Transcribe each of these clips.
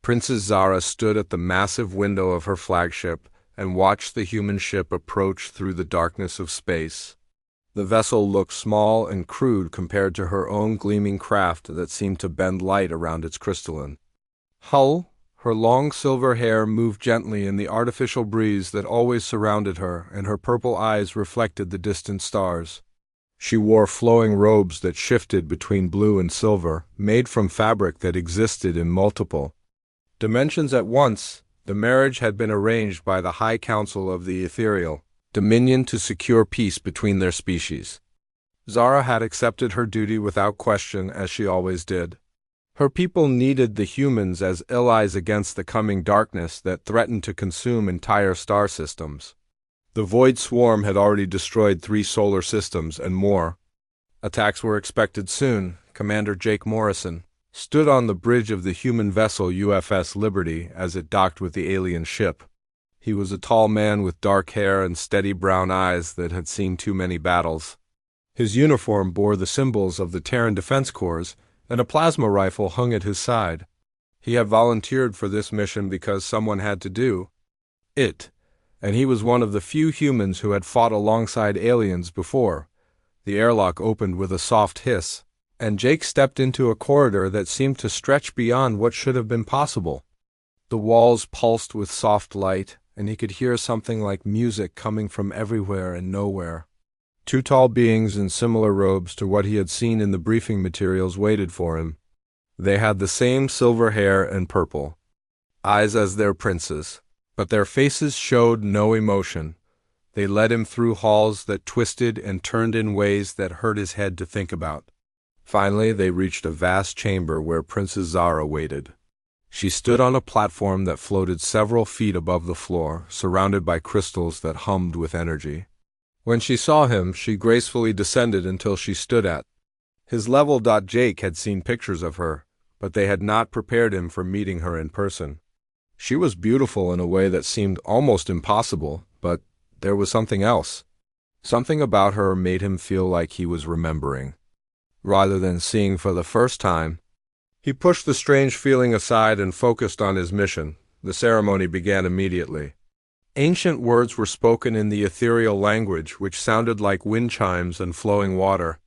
Princess Zara stood at the massive window of her flagship and watched the human ship approach through the darkness of space. The vessel looked small and crude compared to her own gleaming craft that seemed to bend light around its crystalline hull. Her long silver hair moved gently in the artificial breeze that always surrounded her, and her purple eyes reflected the distant stars. She wore flowing robes that shifted between blue and silver, made from fabric that existed in multiple dimensions at once. The marriage had been arranged by the High Council of the Ethereal Dominion to secure peace between their species. Zara had accepted her duty without question, as she always did. Her people needed the humans as allies against the coming darkness that threatened to consume entire star systems. The Void Swarm had already destroyed 3 solar systems and more. Attacks were expected soon. Commander Jake Morrison stood on the bridge of the human vessel USS Liberty as it docked with the alien ship. He was a tall man with dark hair and steady brown eyes that had seen too many battles. His uniform bore the symbols of the Terran Defense Corps, and a plasma rifle hung at his side. He had volunteered for this mission because someone had to do it, and he was one of the few humans who had fought alongside aliens before. The airlock opened with a soft hiss, and Jake stepped into a corridor that seemed to stretch beyond what should have been possible. The walls pulsed with soft light, and he could hear something like music coming from everywhere and nowhere. 2 tall beings in similar robes to what he had seen in the briefing materials waited for him. They had the same silver hair and purple eyes as their princes, but their faces showed no emotion. They led him through halls that twisted and turned in ways that hurt his head to think about. Finally, they reached a vast chamber where Princess Zara waited. She stood on a platform that floated several feet above the floor, surrounded by crystals that hummed with energy. When she saw him, she gracefully descended until she stood at his level. Jake had seen pictures of her, but they had not prepared him for meeting her in person. She was beautiful in a way that seemed almost impossible, but there was something else. Something about her made him feel like he was remembering, rather than seeing for the first time. He pushed the strange feeling aside and focused on his mission. The ceremony began immediately. Ancient words were spoken in the ethereal language, which sounded like wind chimes and flowing water.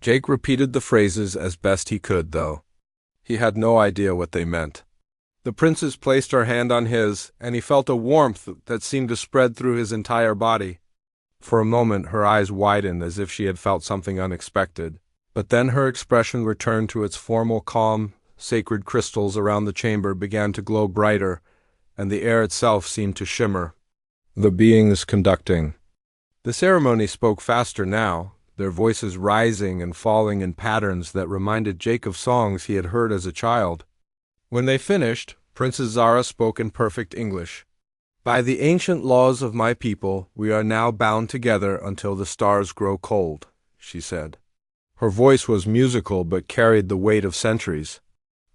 Jake repeated the phrases as best he could, though he had no idea what they meant. The princess placed her hand on his, and he felt a warmth that seemed to spread through his entire body. For a moment, her eyes widened as if she had felt something unexpected, but then her expression returned to its formal calm. Sacred crystals around the chamber began to glow brighter, and the air itself seemed to shimmer. The beings conducting the ceremony spoke faster now, their voices rising and falling in patterns that reminded Jake of songs he had heard as a child. When they finished, Princess Zara spoke in perfect English. "By the ancient laws of my people, we are now bound together until the stars grow cold," she said. Her voice was musical but carried the weight of centuries.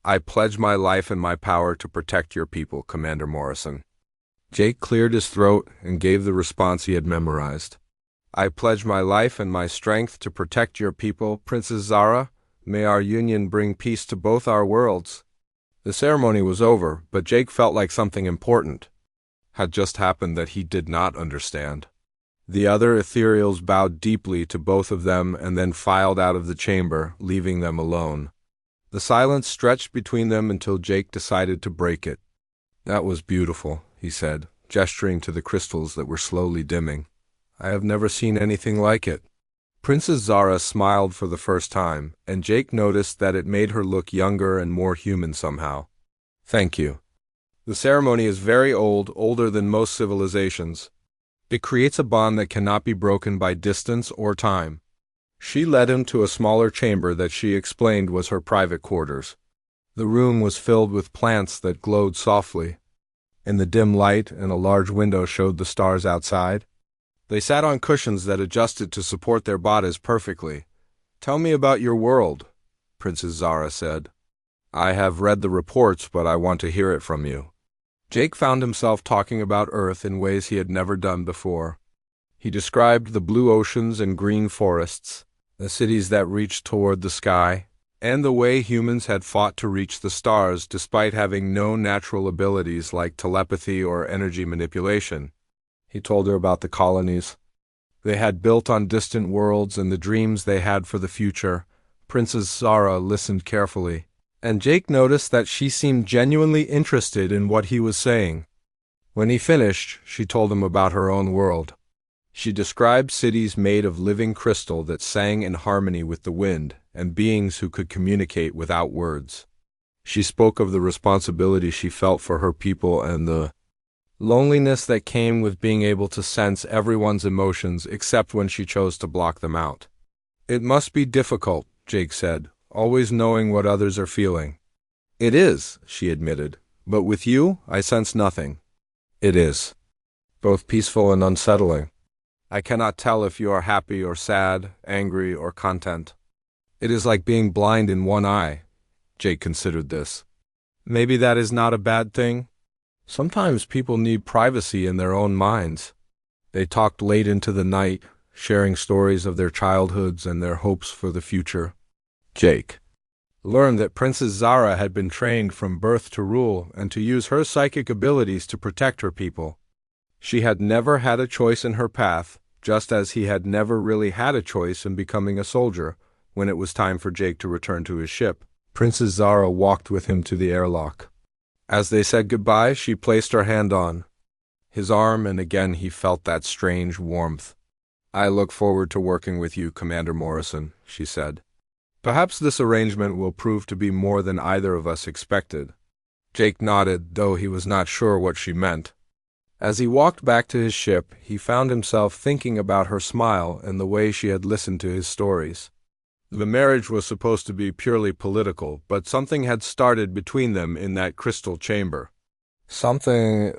"I pledge my life and my power to protect your people, Commander Morrison." Jake cleared his throat and gave the response he had memorized. "I pledge my life and my strength to protect your people, Princess Zara. May our union bring peace to both our worlds." The ceremony was over, but Jake felt like something important had just happened that he did not understand. The other ethereals bowed deeply to both of them and then filed out of the chamber, leaving them alone. The silence stretched between them until Jake decided to break it. "That was beautiful," he said, gesturing to the crystals that were slowly dimming. "I have never seen anything like it." Princess Zara smiled for the first time, and Jake noticed that it made her look younger and more human somehow. "Thank you. The ceremony is very old, older than most civilizations. It creates a bond that cannot be broken by distance or time." She led him to a smaller chamber that she explained was her private quarters. The room was filled with plants that glowed softly. In the dim light, and a large window showed the stars outside. They sat on cushions that adjusted to support their bodies perfectly. "Tell me about your world," Princess Zara said. "I have read the reports, but I want to hear it from you." Jake found himself talking about Earth in ways he had never done before. He described the blue oceans and green forests, the cities that reached toward the sky, and the way humans had fought to reach the stars despite having no natural abilities like telepathy or energy manipulation. He told her about the colonies they had built on distant worlds and the dreams they had for the future. Princess Zara listened carefully, and Jake noticed that she seemed genuinely interested in what he was saying. When he finished, she told him about her own world. She described cities made of living crystal that sang in harmony with the wind, and beings who could communicate without words. She spoke of the responsibility she felt for her people and the loneliness that came with being able to sense everyone's emotions except when she chose to block them out. "It must be difficult," Jake said, "always knowing what others are feeling." "It is," she admitted, "but with you, I sense nothing." "It is both peaceful and unsettling. I cannot tell if you are happy or sad, angry or content. It is like being blind in one eye." Jake considered this. Maybe that is not a bad thing. Sometimes people need privacy in their own minds. They talked late into the night, sharing stories of their childhoods and their hopes for the future. Jake learned that Princess Zara had been trained from birth to rule and to use her psychic abilities to protect her people. She had never had a choice in her path, just as he had never really had a choice in becoming a soldier. When it was time for Jake to return to his ship, Princess Zara walked with him to the airlock. As they said goodbye, she placed her hand on his arm, and again he felt that strange warmth. "I look forward to working with you, Commander Morrison," she said. "Perhaps this arrangement will prove to be more than either of us expected." Jake nodded, though he was not sure what she meant. As he walked back to his ship, he found himself thinking about her smile and the way she had listened to his stories. The marriage was supposed to be purely political, but something had started between them in that crystal chamber. Something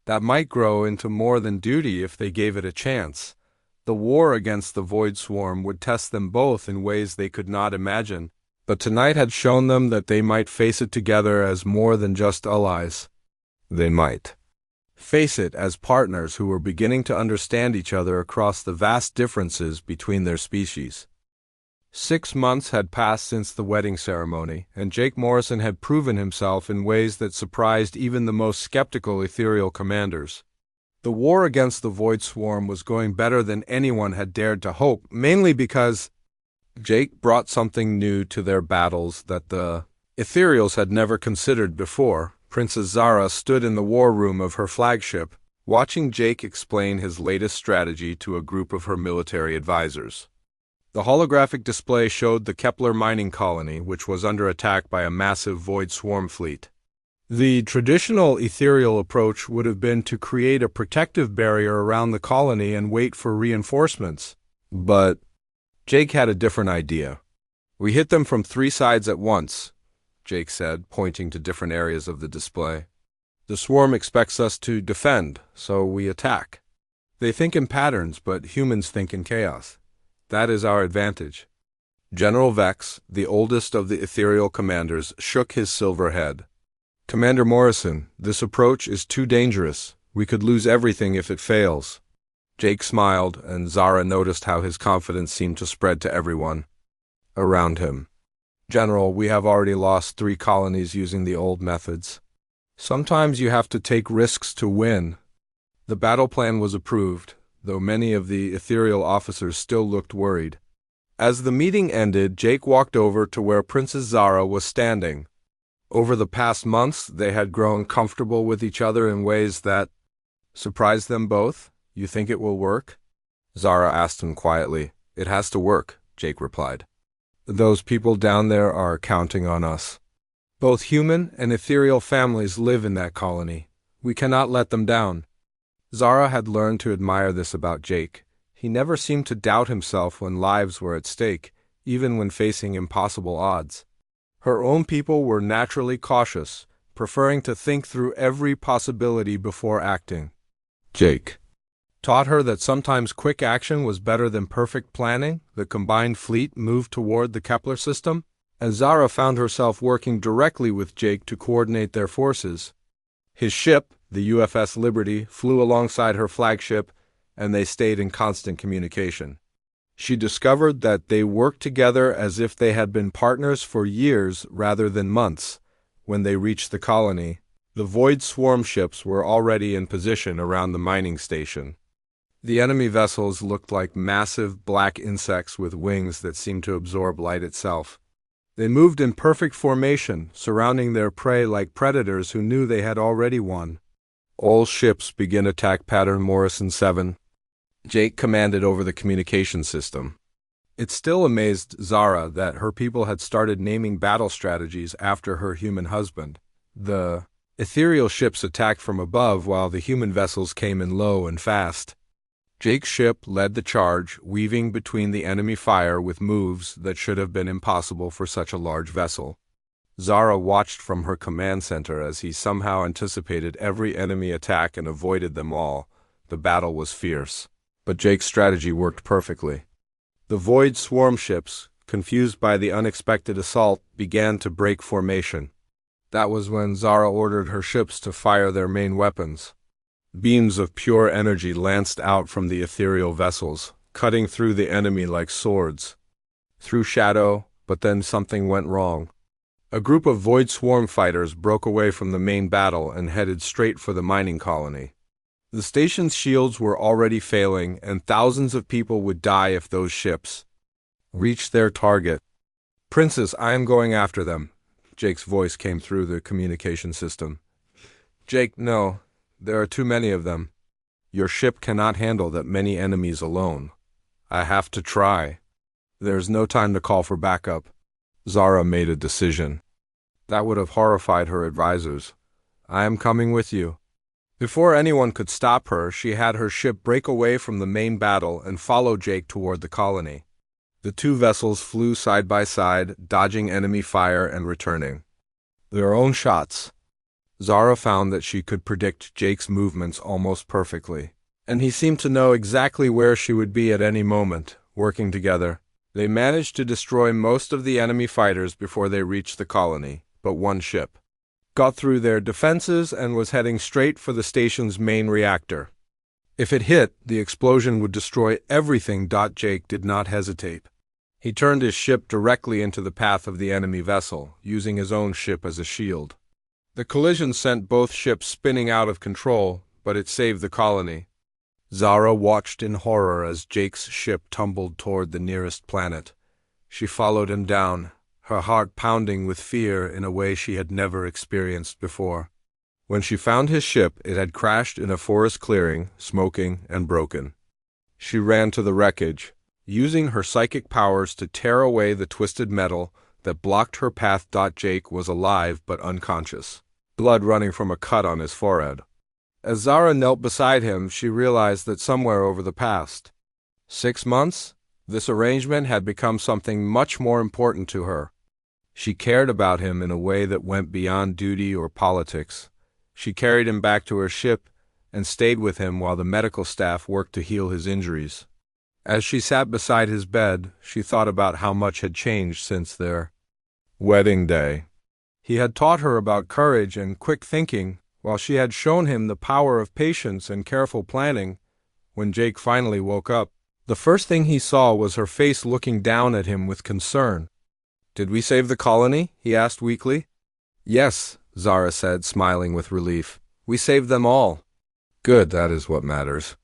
that might grow into more than duty if they gave it a chance. The war against the Void Swarm would test them both in ways they could not imagine, but tonight had shown them that they might face it together as more than just allies. They might face it as partners who were beginning to understand each other across the vast differences between their species. 6 months had passed since the wedding ceremony, and Jake Morrison had proven himself in ways that surprised even the most skeptical ethereal commanders. The war against the Void Swarm was going better than anyone had dared to hope, mainly because Jake brought something new to their battles that the ethereals had never considered before. Princess Zara stood in the war room of her flagship, watching Jake explain his latest strategy to a group of her military advisors. The holographic display showed the Kepler mining colony, which was under attack by a massive Void Swarm fleet. The traditional ethereal approach would have been to create a protective barrier around the colony and wait for reinforcements. But Jake had a different idea. "We hit them from 3 sides at once," Jake said, pointing to different areas of the display. "The swarm expects us to defend, so we attack. They think in patterns, but humans think in chaos. That is our advantage." General Vex, the oldest of the ethereal commanders, shook his silver head. "Commander Morrison, this approach is too dangerous. We could lose everything if it fails." Jake smiled, and Zara noticed how his confidence seemed to spread to everyone around him. "General, we have already lost 3 colonies using the old methods. Sometimes you have to take risks to win." The battle plan was approved, though many of the ethereal officers still looked worried. As the meeting ended, Jake walked over to where Princess Zara was standing. Over the past months, they had grown comfortable with each other in ways that surprised them both. "You think it will work?" Zara asked him quietly. "It has to work," Jake replied. "Those people down there are counting on us. Both human and ethereal families live in that colony. We cannot let them down." Zara had learned to admire this about Jake. He never seemed to doubt himself when lives were at stake, even when facing impossible odds. Her own people were naturally cautious, preferring to think through every possibility before acting. Jake taught her that sometimes quick action was better than perfect planning. The combined fleet moved toward the Kepler system, and Zara found herself working directly with Jake to coordinate their forces. His ship, the UFS Liberty, flew alongside her flagship, and they stayed in constant communication. She discovered that they worked together as if they had been partners for years rather than months. When they reached the colony, the Void swarm ships were already in position around the mining station. The enemy vessels looked like massive black insects with wings that seemed to absorb light itself. They moved in perfect formation, surrounding their prey like predators who knew they had already won. All ships begin attack pattern Morrison 7. Jake commanded over the communication system. It still amazed Zara that her people had started naming battle strategies after her human husband. The ethereal ships attacked from above while the human vessels came in low and fast. Jake's ship led the charge, weaving between the enemy fire with moves that should have been impossible for such a large vessel. Zara watched from her command center as he somehow anticipated every enemy attack and avoided them all. The battle was fierce, but Jake's strategy worked perfectly. The Void swarm ships, confused by the unexpected assault, began to break formation. That was when Zara ordered her ships to fire their main weapons. Beams of pure energy lanced out from the ethereal vessels, cutting through the enemy like swords. Through shadow, but then something went wrong. A group of Void swarm fighters broke away from the main battle and headed straight for the mining colony. The station's shields were already failing, and thousands of people would die if those ships reached their target. "Princess, I am going after them," Jake's voice came through the communication system. "Jake, no. There are too many of them. Your ship cannot handle that many enemies alone. I have to try. There's no time to call for backup." Zara made a decision. That would have horrified her advisors. "I am coming with you." Before anyone could stop her, she had her ship break away from the main battle and follow Jake toward the colony. The two vessels flew side by side, dodging enemy fire and returning their own shots. Zara found that she could predict Jake's movements almost perfectly, and he seemed to know exactly where she would be at any moment. Working together, they managed to destroy most of the enemy fighters before they reached the colony, but one ship got through their defenses and was heading straight for the station's main reactor. If it hit, the explosion would destroy everything. Jake did not hesitate. He turned his ship directly into the path of the enemy vessel, using his own ship as a shield. The collision sent both ships spinning out of control, but it saved the colony. Zara watched in horror as Jake's ship tumbled toward the nearest planet. She followed him down, her heart pounding with fear in a way she had never experienced before. When she found his ship, it had crashed in a forest clearing, smoking and broken. She ran to the wreckage, using her psychic powers to tear away the twisted metal that blocked her path. Jake was alive but unconscious, blood running from a cut on his forehead. As Zara knelt beside him, she realized that somewhere over the past 6 months, this arrangement had become something much more important to her. She cared about him in a way that went beyond duty or politics. She carried him back to her ship and stayed with him while the medical staff worked to heal his injuries. As she sat beside his bed, she thought about how much had changed since their wedding day. He had taught her about courage and quick thinking, while she had shown him the power of patience and careful planning. When Jake finally woke up, the first thing he saw was her face looking down at him with concern. "Did we save the colony?" he asked weakly. "Yes," Zara said, smiling with relief. "We saved them all." "Good, that is what matters."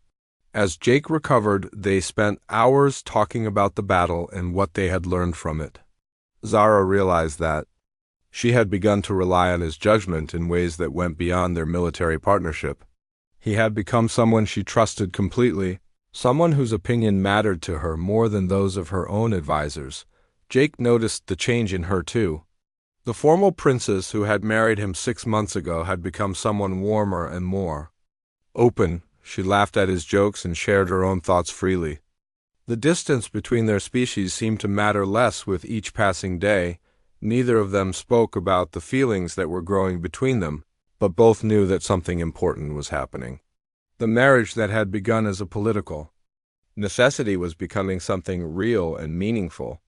As Jake recovered, they spent hours talking about the battle and what they had learned from it. Zara realized that she had begun to rely on his judgment in ways that went beyond their military partnership. He had become someone she trusted completely, someone whose opinion mattered to her more than those of her own advisors. Jake noticed the change in her too. The formal princess who had married him 6 months ago had become someone warmer and more open. She laughed at his jokes and shared her own thoughts freely. The distance between their species seemed to matter less with each passing day. Neither of them spoke about the feelings that were growing between them, but both knew that something important was happening. The marriage that had begun as a political necessity was becoming something real and meaningful.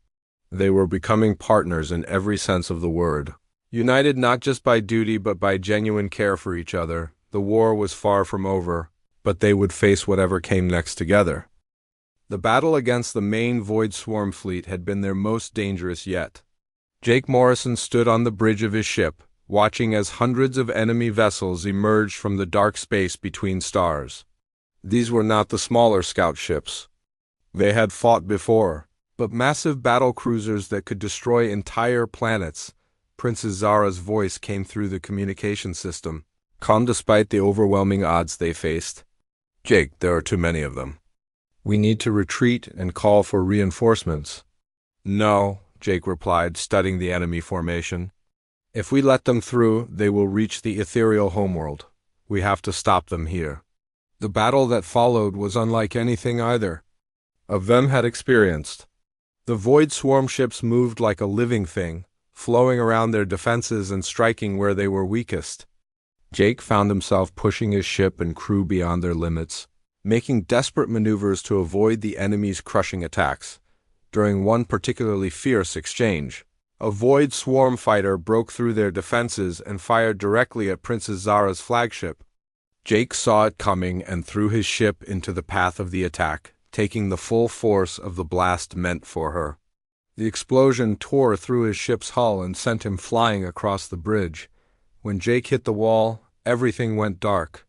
They were becoming partners in every sense of the word, united not just by duty but by genuine care for each other. The war was far from over, but they would face whatever came next together. The battle against the main Void Swarm fleet had been their most dangerous yet. Jake Morrison stood on the bridge of his ship, watching as hundreds of enemy vessels emerged from the dark space between stars. These were not the smaller scout ships they had fought before, but massive battle cruisers that could destroy entire planets. Princess Zara's voice came through the communication system, calm despite the overwhelming odds they faced. "Jake, there are too many of them. We need to retreat and call for reinforcements." "No," Jake replied, studying the enemy formation. "If we let them through, they will reach the ethereal homeworld. We have to stop them here." The battle that followed was unlike anything either of them had experienced. The Void Swarm ships moved like a living thing, flowing around their defenses and striking where they were weakest. Jake found himself pushing his ship and crew beyond their limits, making desperate maneuvers to avoid the enemy's crushing attacks. During one particularly fierce exchange, a Void Swarm fighter broke through their defenses and fired directly at Princess Zara's flagship. Jake saw it coming and threw his ship into the path of the attack, taking the full force of the blast meant for her. The explosion tore through his ship's hull and sent him flying across the bridge. When Jake hit the wall, everything went dark.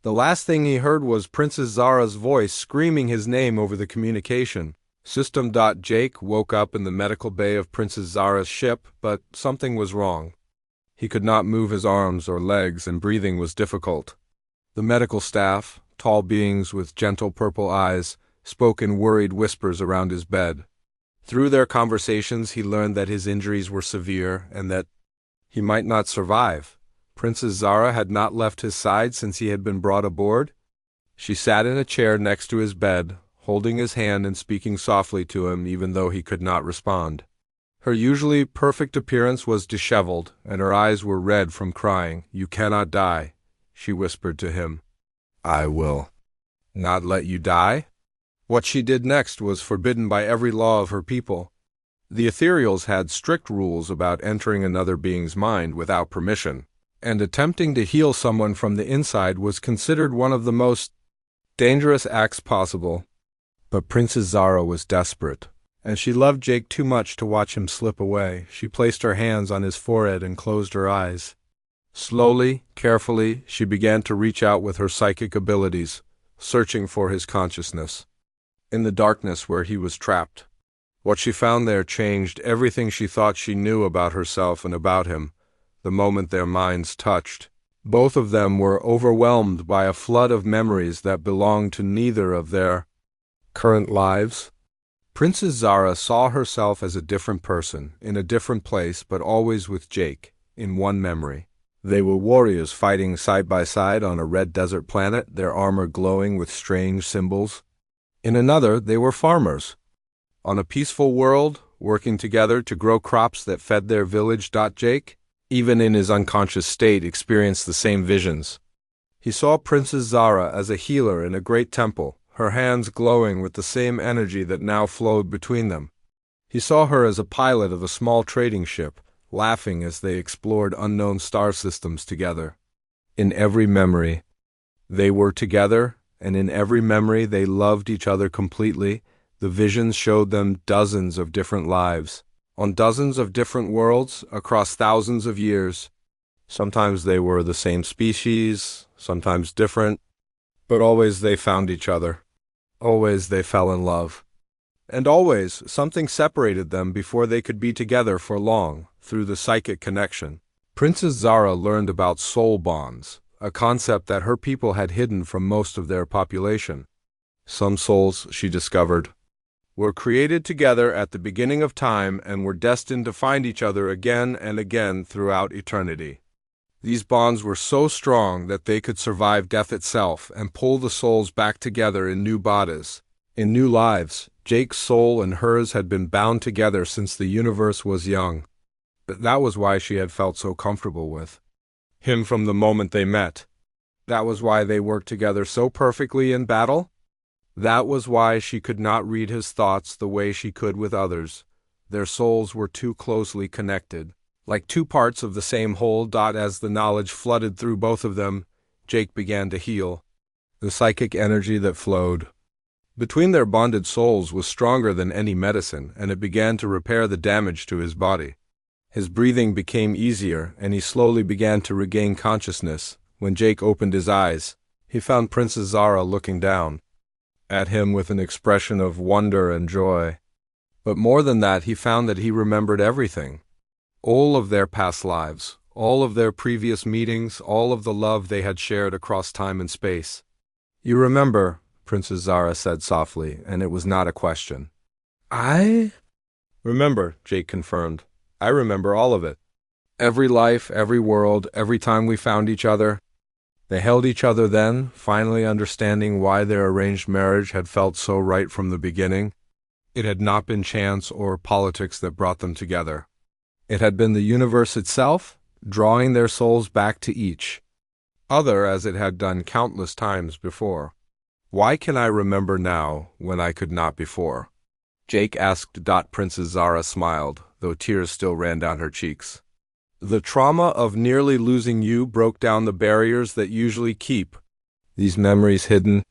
The last thing he heard was Princess Zara's voice screaming his name over the communication system. Jake woke up in the medical bay of Princess Zara's ship, but something was wrong. He could not move his arms or legs, and breathing was difficult. The medical staff, tall beings with gentle purple eyes, spoke in worried whispers around his bed. Through their conversations, he learned that his injuries were severe and that he might not survive. Princess Zara had not left his side since he had been brought aboard. She sat in a chair next to his bed, holding his hand and speaking softly to him even though he could not respond. Her usually perfect appearance was disheveled, and her eyes were red from crying. "You cannot die," she whispered to him. "I will not let you die?" What she did next was forbidden by every law of her people. The Ethereals had strict rules about entering another being's mind without permission, and attempting to heal someone from the inside was considered one of the most dangerous acts possible. But Princess Zara was desperate, and she loved Jake too much to watch him slip away. She placed her hands on his forehead and closed her eyes. Slowly, carefully, she began to reach out with her psychic abilities, searching for his consciousness. In the darkness where he was trapped, what she found there changed everything she thought she knew about herself and about him. The moment their minds touched, both of them were overwhelmed by a flood of memories that belonged to neither of their current lives. Princess Zara saw herself as a different person, in a different place, but always with Jake, in one memory. They were warriors fighting side by side on a red desert planet, their armor glowing with strange symbols. In another, they were farmers on a peaceful world, working together to grow crops that fed their village. Jake, even in his unconscious state, experienced the same visions. He saw Princess Zara as a healer in a great temple, her hands glowing with the same energy that now flowed between them. He saw her as a pilot of a small trading ship, laughing as they explored unknown star systems together. In every memory, they were together, and in every memory they loved each other completely. The visions showed them dozens of different lives, on dozens of different worlds, across thousands of years. Sometimes they were the same species, sometimes different, but always they found each other. Always they fell in love. And always something separated them before they could be together for long, through the psychic connection. Princess Zara learned about soul bonds, a concept that her people had hidden from most of their population. Some souls, she discovered, were created together at the beginning of time and were destined to find each other again and again throughout eternity. These bonds were so strong that they could survive death itself and pull the souls back together in new bodies, in new lives. Jake's soul and hers had been bound together since the universe was young. But that was why she had felt so comfortable with him from the moment they met. That was why they worked together so perfectly in battle. That was why she could not read his thoughts the way she could with others. Their souls were too closely connected, like two parts of the same whole. As the knowledge flooded through both of them, Jake began to heal. The psychic energy that flowed between their bonded souls was stronger than any medicine, and it began to repair the damage to his body. His breathing became easier, and he slowly began to regain consciousness. When Jake opened his eyes, he found Princess Zara looking down at him with an expression of wonder and joy. But more than that, he found that he remembered everything. All of their past lives, all of their previous meetings, all of the love they had shared across time and space. "You remember," Princess Zara said softly, and it was not a question. "I remember," Jake confirmed. "I remember all of it. Every life, every world, every time we found each other." They held each other then, finally understanding why their arranged marriage had felt so right from the beginning. It had not been chance or politics that brought them together. It had been the universe itself, drawing their souls back to each other as it had done countless times before. "Why can I remember now when I could not before?" Jake asked. Princess Zara smiled, though tears still ran down her cheeks. "The trauma of nearly losing you broke down the barriers that usually keep these memories hidden.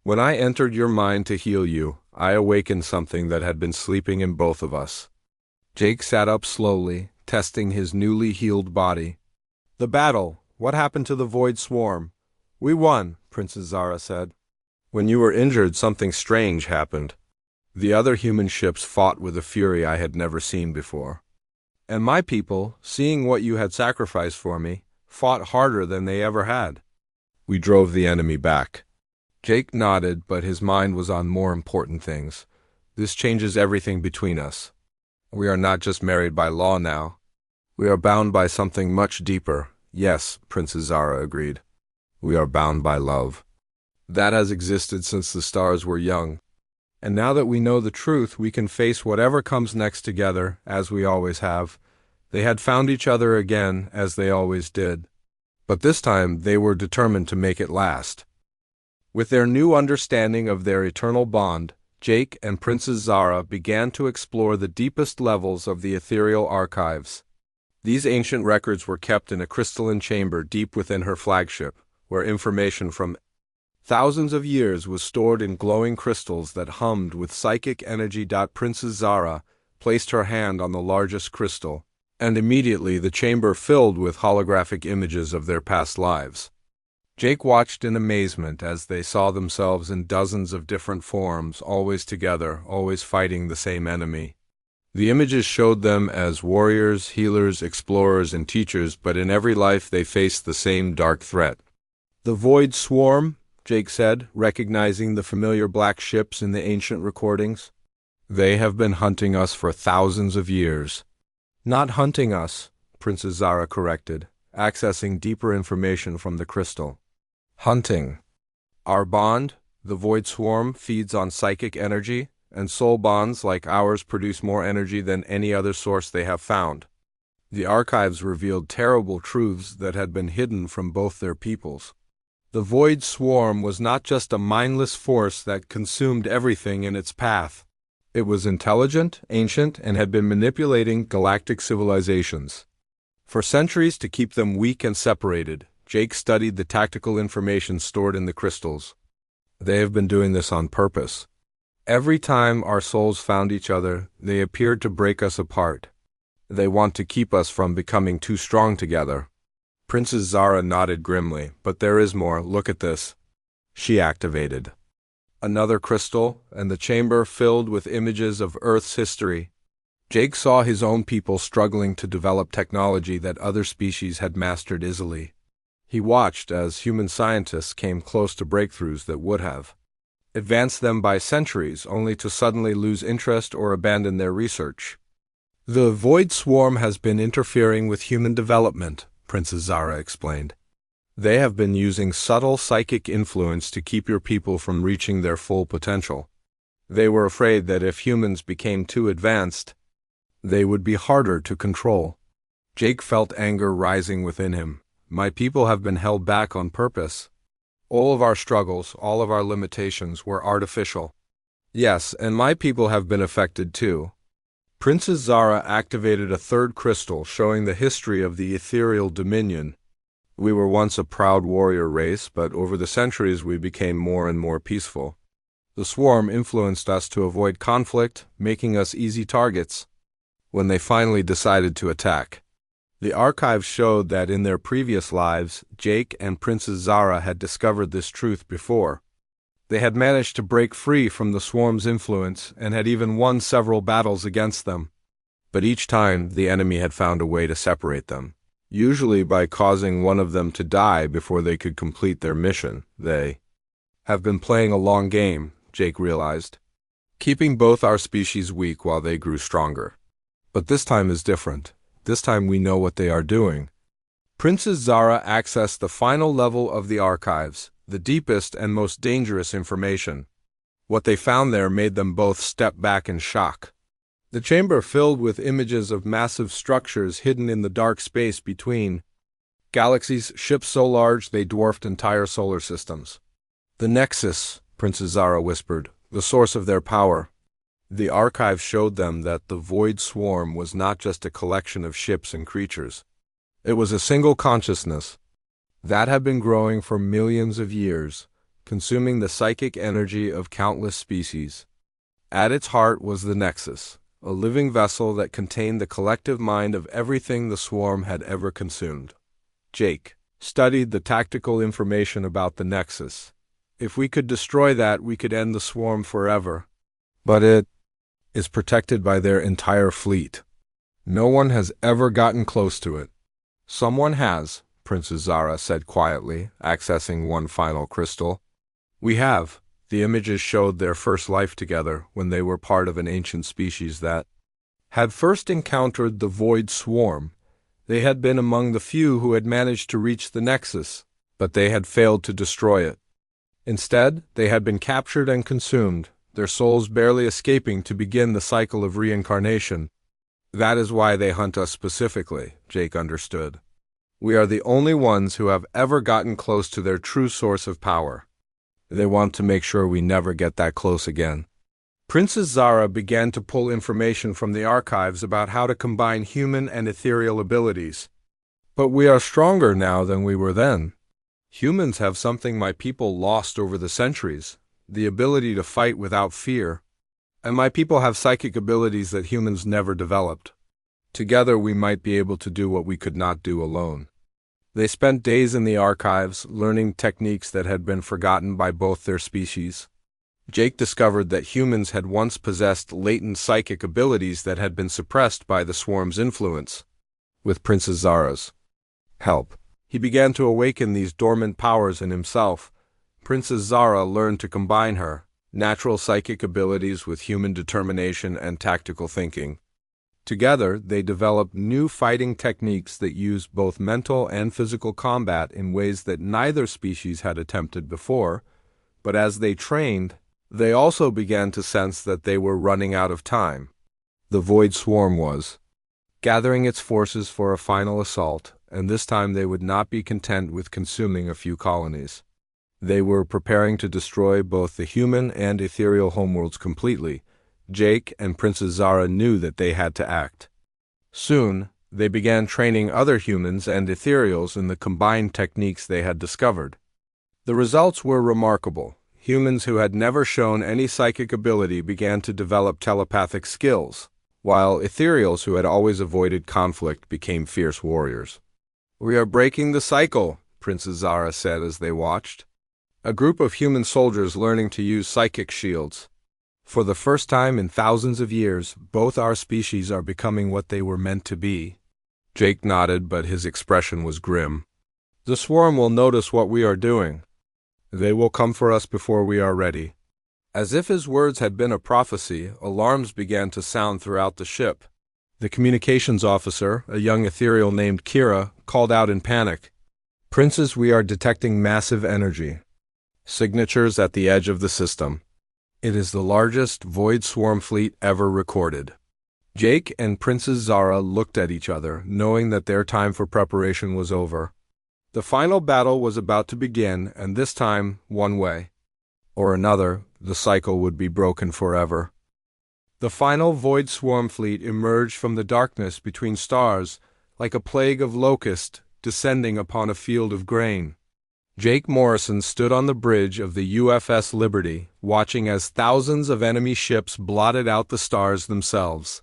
When I entered your mind to heal you, I awakened something that had been sleeping in both of us." Jake sat up slowly, testing his newly healed body. "The battle. What happened to the Void Swarm?" "We won," Princess Zara said. "When you were injured, something strange happened. The other human ships fought with a fury I had never seen before. And my people, seeing what you had sacrificed for me, fought harder than they ever had. We drove the enemy back." Jake nodded, but his mind was on more important things. "This changes everything between us. We are not just married by law now. We are bound by something much deeper." "Yes," Princess Zara agreed. "We are bound by love. That has existed since the stars were young. And now that we know the truth, we can face whatever comes next together, as we always have." They had found each other again, as they always did. But this time they were determined to make it last. With their new understanding of their eternal bond, Jake and Princess Zara began to explore the deepest levels of the ethereal archives. These ancient records were kept in a crystalline chamber deep within her flagship, where information from thousands of years was stored in glowing crystals that hummed with psychic energy. Princess Zara placed her hand on the largest crystal, and immediately the chamber filled with holographic images of their past lives. Jake watched in amazement as they saw themselves in dozens of different forms, always together, always fighting the same enemy. The images showed them as warriors, healers, explorers, and teachers, but in every life they faced the same dark threat. "The Void Swarm," Jake said, recognizing the familiar black ships in the ancient recordings. "They have been hunting us for thousands of years." "Not hunting us," Princess Zara corrected, accessing deeper information from the crystal. "Hunting. Our bond, the Void Swarm, feeds on psychic energy, and soul bonds like ours produce more energy than any other source they have found." The archives revealed terrible truths that had been hidden from both their peoples. The Void Swarm was not just a mindless force that consumed everything in its path. It was intelligent, ancient, and had been manipulating galactic civilizations for centuries to keep them weak and separated. Jake studied the tactical information stored in the crystals. "They have been doing this on purpose. Every time our souls found each other, they appeared to break us apart. They want to keep us from becoming too strong together." Princess Zara nodded grimly. "But there is more. Look at this." She activated another crystal, and the chamber filled with images of Earth's history. Jake saw his own people struggling to develop technology that other species had mastered easily. He watched as human scientists came close to breakthroughs that would have advanced them by centuries, only to suddenly lose interest or abandon their research. "The Void Swarm has been interfering with human development," Princess Zara explained. "They have been using subtle psychic influence to keep your people from reaching their full potential. They were afraid that if humans became too advanced, they would be harder to control." Jake felt anger rising within him. "My people have been held back on purpose. All of our struggles, all of our limitations were artificial." "Yes, and my people have been affected too." Princess Zara activated a third crystal showing the history of the ethereal dominion. "We were once a proud warrior race, but over the centuries we became more and more peaceful. The swarm influenced us to avoid conflict, making us easy targets when they finally decided to attack. The archives showed that in their previous lives, Jake and Princess Zara had discovered this truth before. They had managed to break free from the swarm's influence and had even won several battles against them. But each time, the enemy had found a way to separate them, usually by causing one of them to die before they could complete their mission. They have been playing a long game, Jake realized, keeping both our species weak while they grew stronger. But this time is different. This time we know what they are doing. Princess Zara accessed the final level of the archives, the deepest and most dangerous information. What they found there made them both step back in shock. The chamber filled with images of massive structures hidden in the dark space between galaxies, ships so large they dwarfed entire solar systems. The Nexus, Princess Zara whispered, the source of their power. The archive showed them that the Void Swarm was not just a collection of ships and creatures. It was a single consciousness that had been growing for millions of years, consuming the psychic energy of countless species. At its heart was the Nexus, a living vessel that contained the collective mind of everything the swarm had ever consumed. Jake studied the tactical information about the Nexus. If we could destroy that, we could end the swarm forever. But it is protected by their entire fleet. No one has ever gotten close to it. Someone has, Princess Zara said quietly, accessing one final crystal. We have. The images showed their first life together when they were part of an ancient species that had first encountered the Void Swarm. They had been among the few who had managed to reach the Nexus, but they had failed to destroy it. Instead, they had been captured and consumed, their souls barely escaping to begin the cycle of reincarnation. That is why they hunt us specifically, Jake understood. We are the only ones who have ever gotten close to their true source of power. They want to make sure we never get that close again. Princess Zara began to pull information from the archives about how to combine human and ethereal abilities. But we are stronger now than we were then. Humans have something my people lost over the centuries, the ability to fight without fear. And my people have psychic abilities that humans never developed. Together we might be able to do what we could not do alone. They spent days in the archives, learning techniques that had been forgotten by both their species. Jake discovered that humans had once possessed latent psychic abilities that had been suppressed by the swarm's influence. With Princess Zara's help, he began to awaken these dormant powers in himself. Princess Zara learned to combine her natural psychic abilities with human determination and tactical thinking. Together, they developed new fighting techniques that used both mental and physical combat in ways that neither species had attempted before, but as they trained, they also began to sense that they were running out of time. The Void Swarm was gathering its forces for a final assault, and this time they would not be content with consuming a few colonies. They were preparing to destroy both the human and ethereal homeworlds completely. Jake and Princess Zara knew that they had to act. Soon, they began training other humans and ethereals in the combined techniques they had discovered. The results were remarkable. Humans who had never shown any psychic ability began to develop telepathic skills, while ethereals who had always avoided conflict became fierce warriors. "We are breaking the cycle," Princess Zara said as they watched. A group of human soldiers learning to use psychic shields. For the first time in thousands of years, both our species are becoming what they were meant to be. Jake nodded, but his expression was grim. The swarm will notice what we are doing. They will come for us before we are ready. As if his words had been a prophecy, alarms began to sound throughout the ship. The communications officer, a young ethereal named Kira, called out in panic. "Princess, we are detecting massive energy signatures at the edge of the system. It is the largest Void Swarm fleet ever recorded." Jake and Princess Zara looked at each other, knowing that their time for preparation was over. The final battle was about to begin, and this time, one way or another, the cycle would be broken forever. The final Void Swarm fleet emerged from the darkness between stars, like a plague of locusts descending upon a field of grain. Jake Morrison stood on the bridge of the USS Liberty, watching as thousands of enemy ships blotted out the stars themselves.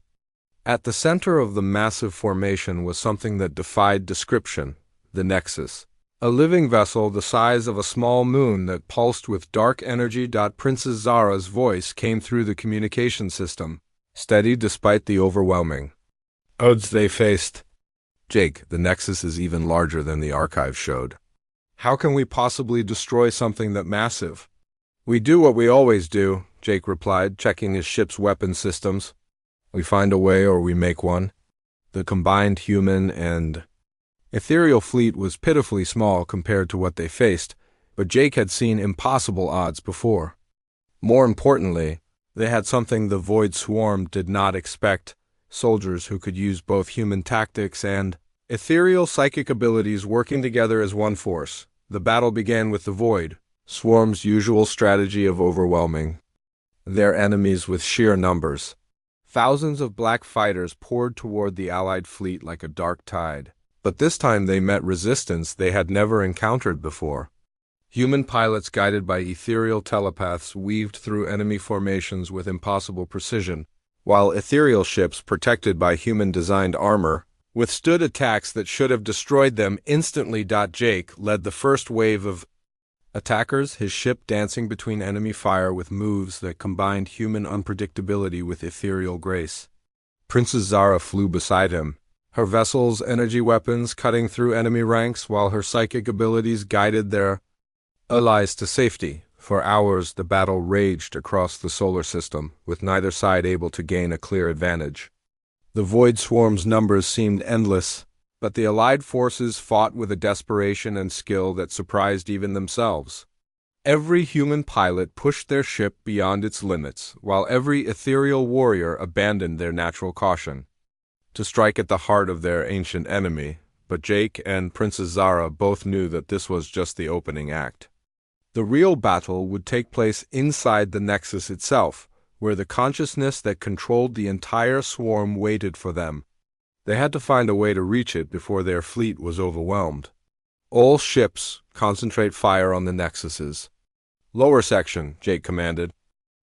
At the center of the massive formation was something that defied description: the Nexus. A living vessel the size of a small moon that pulsed with dark energy. Princess Zara's voice came through the communication system, steady despite the overwhelming odds they faced. Jake, the Nexus is even larger than the archive showed. How can we possibly destroy something that massive? We do what we always do, Jake replied, checking his ship's weapon systems. We find a way or we make one. The combined human and ethereal fleet was pitifully small compared to what they faced, but Jake had seen impossible odds before. More importantly, they had something the Void Swarm did not expect: soldiers who could use both human tactics and ethereal psychic abilities working together as one force. The battle began with the Void Swarm's usual strategy of overwhelming their enemies with sheer numbers. Thousands of black fighters poured toward the Allied fleet like a dark tide, but this time they met resistance they had never encountered before. Human pilots guided by ethereal telepaths weaved through enemy formations with impossible precision, while ethereal ships protected by human-designed armor withstood attacks that should have destroyed them instantly. Jake led the first wave of attackers, his ship dancing between enemy fire with moves that combined human unpredictability with ethereal grace. Princess Zara flew beside him, her vessel's energy weapons cutting through enemy ranks while her psychic abilities guided their allies to safety. For hours the battle raged across the solar system, with neither side able to gain a clear advantage. The Void Swarm's numbers seemed endless, but the Allied forces fought with a desperation and skill that surprised even themselves. Every human pilot pushed their ship beyond its limits, while every ethereal warrior abandoned their natural caution to strike at the heart of their ancient enemy. But Jake and Princess Zara both knew that this was just the opening act. The real battle would take place inside the Nexus itself, where the consciousness that controlled the entire swarm waited for them. They had to find a way to reach it before their fleet was overwhelmed. All ships, concentrate fire on the Nexuses. Lower section, Jake commanded.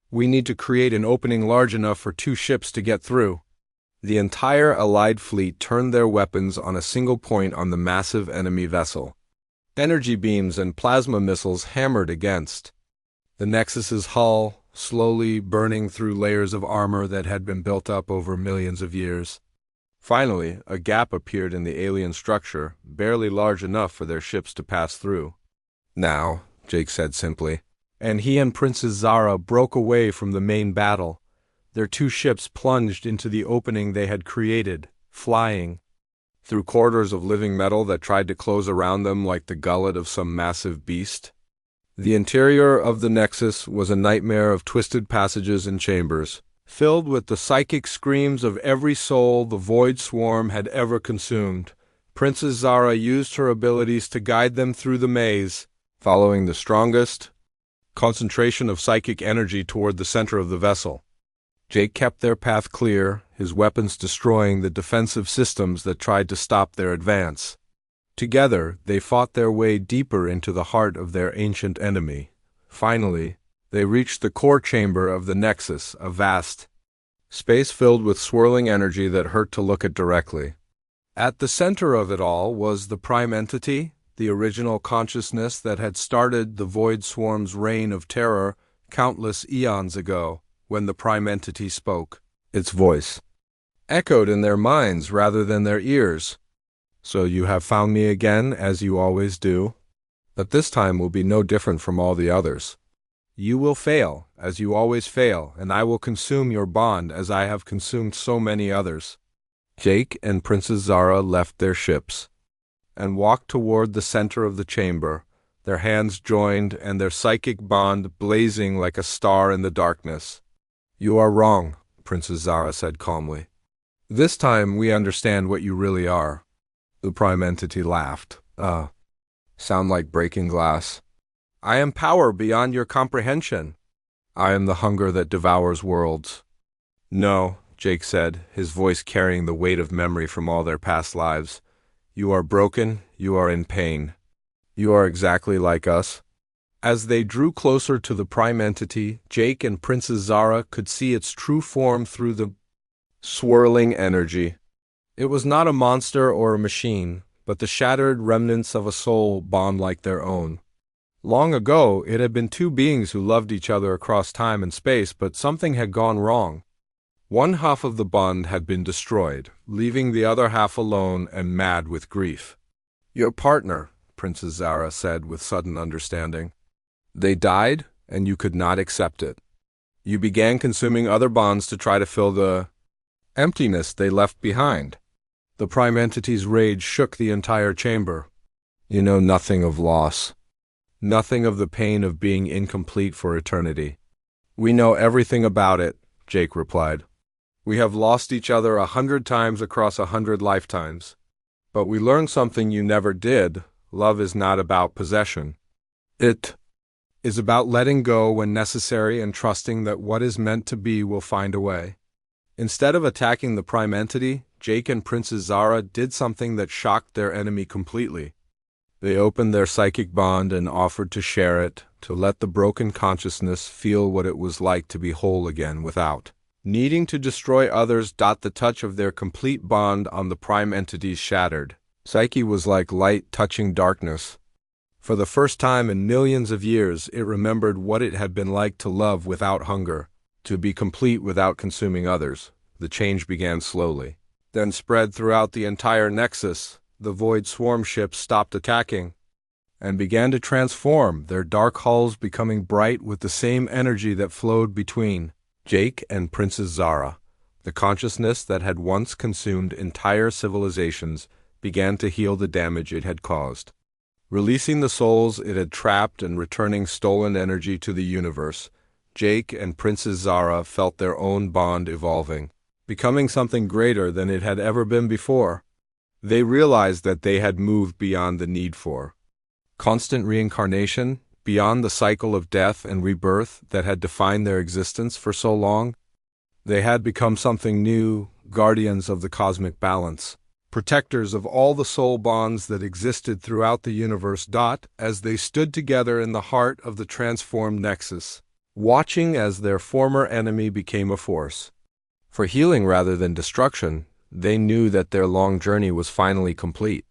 We need to create an opening large enough for 2 ships to get through. The entire Allied fleet turned their weapons on a single point on the massive enemy vessel. Energy beams and plasma missiles hammered against the Nexus's hull, slowly burning through layers of armor that had been built up over millions of years. Finally, a gap appeared in the alien structure, barely large enough for their ships to pass through. Now, Jake said simply, and he and Princess Zara broke away from the main battle. Their 2 ships plunged into the opening they had created, flying through corridors of living metal that tried to close around them like the gullet of some massive beast. The interior of the Nexus was a nightmare of twisted passages and chambers, filled with the psychic screams of every soul the Void Swarm had ever consumed. Princess Zara used her abilities to guide them through the maze, following the strongest concentration of psychic energy toward the center of the vessel. Jake kept their path clear, his weapons destroying the defensive systems that tried to stop their advance. Together, they fought their way deeper into the heart of their ancient enemy. Finally, they reached the core chamber of the Nexus, a vast space filled with swirling energy that hurt to look at directly. At the center of it all was the Prime Entity, the original consciousness that had started the Void Swarm's reign of terror countless eons ago. When the Prime Entity spoke, its voice echoed in their minds rather than their ears. So you have found me again, as you always do. But this time will be no different from all the others. You will fail, as you always fail, and I will consume your bond as I have consumed so many others. Jake and Princess Zara left their ships and walked toward the center of the chamber, their hands joined and their psychic bond blazing like a star in the darkness. You are wrong, Princess Zara said calmly. This time we understand what you really are. The Prime Entity laughed. Sound like breaking glass. I am power beyond your comprehension. I am the hunger that devours worlds. No, Jake said, his voice carrying the weight of memory from all their past lives. You are broken, you are in pain. You are exactly like us. As they drew closer to the prime entity, Jake and Princess Zara could see its true form through the swirling energy. It was not a monster or a machine, but the shattered remnants of a soul bond like their own. Long ago, it had been two beings who loved each other across time and space, but something had gone wrong. One half of the bond had been destroyed, leaving the other half alone and mad with grief. Your partner, Princess Zara said with sudden understanding. They died, and you could not accept it. You began consuming other bonds to try to fill the emptiness they left behind. The prime entity's rage shook the entire chamber. You know nothing of loss. Nothing of the pain of being incomplete for eternity. We know everything about it, Jake replied. We have lost each other 100 times across 100 lifetimes. But we learned something you never did. Love is not about possession. It is about letting go when necessary and trusting that what is meant to be will find a way. Instead of attacking the prime entity, Jake and Princess Zara did something that shocked their enemy completely. They opened their psychic bond and offered to share it, to let the broken consciousness feel what it was like to be whole again without needing to destroy others. The touch of their complete bond on the prime entity's shattered psyche was like light touching darkness. For the first time in millions of years, it remembered what it had been like to love without hunger, to be complete without consuming others. The change began slowly, then spread throughout the entire nexus. The void swarm ships stopped attacking and began to transform, their dark hulls becoming bright with the same energy that flowed between Jake and Princess Zara. The consciousness that had once consumed entire civilizations began to heal the damage it had caused, releasing the souls it had trapped and returning stolen energy to the universe. Jake and Princess Zara felt their own bond evolving, becoming something greater than it had ever been before. They realized that they had moved beyond the need for constant reincarnation, beyond the cycle of death and rebirth that had defined their existence for so long. They had become something new, guardians of the cosmic balance, protectors of all the soul bonds that existed throughout the universe. As they stood together in the heart of the transformed nexus, watching as their former enemy became a force for healing rather than destruction, they knew that their long journey was finally complete.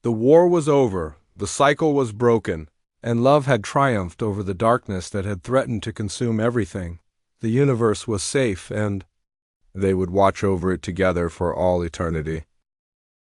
The war was over, the cycle was broken, and love had triumphed over the darkness that had threatened to consume everything. The universe was safe, and they would watch over it together for all eternity.